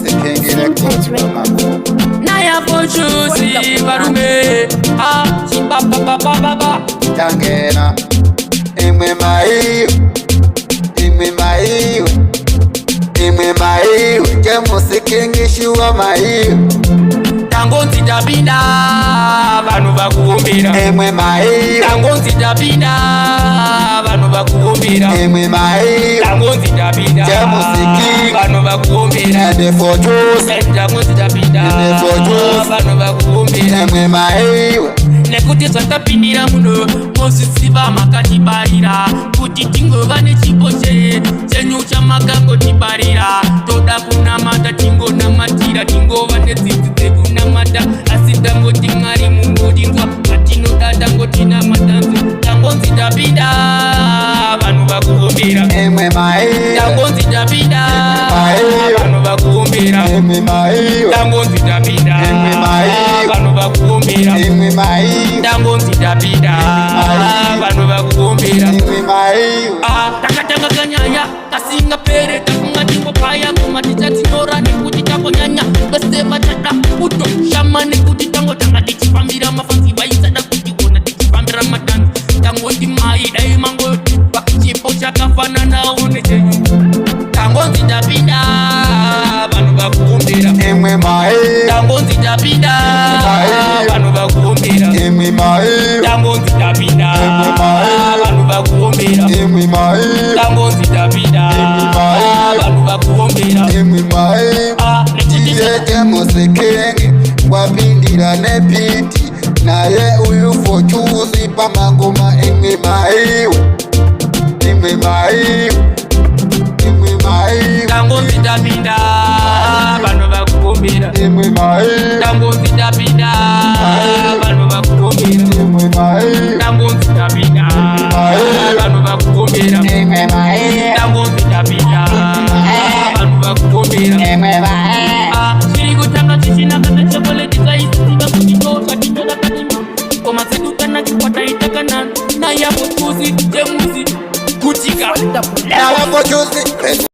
musikengere kuchuma Naya pochusi barume Chibaba Tangena Imwe maiyo Je musikengishi wa maiyo Tangonzi tabinda Vanu bakuumbira Imwe maiyo Tangonzi tabinda Vanu bakuumbira Imwe maiyo Tangonzi tabinda Je musiki Vanu bakuumbira Ende for juice Tangonzi tabinda Ende for juice Vanu bakuumbira Imwe maiyo Nekuti twatapindira muno Mosisiba makatibarira Kuti tingova nechiposhe Chenyu chamagango tibarira Toda kunamata tingonamatira Tingova netsitsi dzekunamata Asi dangoti mwari mungodimbwa Atinodada ngoti namatanzi Tangonzi tapinda Vanhu vakuombera Imwe maiyo Tangonzi tapinda Vanhu vakuombera Imwe maiyo Tangonzi tapinda Vanhu vakuombera Imwe maiyo Tangonzi tapinda Vanhu vakuombera Imwe maiyo Takatanga kanyaya kasinga pere takunga tingopaya kumati tatinyora nekuti takonyanya basema tata uto shama nekuti tangotanga tichifambira mafanzi vaisada kutiona tichifambira matanzi tangoti mai dai mangotipa chipo chakafananawo nechenyu tangonzi tapinda vanhu vakuombera Imwe maiyo tangonzi tapinda vanhu vakuombera Imwe maiyo tangonzi tapinda vanhu vakuombera Imwe maiyo Tangonzi tapinda Vanhu vakuombera Imwe maiyo Tiyete musikenge Wapindira nepiti Naye uyu fochuzi pamangoma Imwe maiyo Imwe maiyo Imwe maiyo Tangonzi tapinda Vanhu vakuombera Imwe maiyo Tangonzi tapinda Vanhu vakuombera Imwe maiyo Tangonzi tapinda Vanhu vakuombera Imwe maiyo Tangonzi tapinda Vanhu vakuombera Imwe maiyo Chiri kutanga chichina kana chokoleti saisiva kutitosha titoda kanima Koma zedu kana chikwata itakana Naya pochuzi jemuzi kutika Naya pochuzi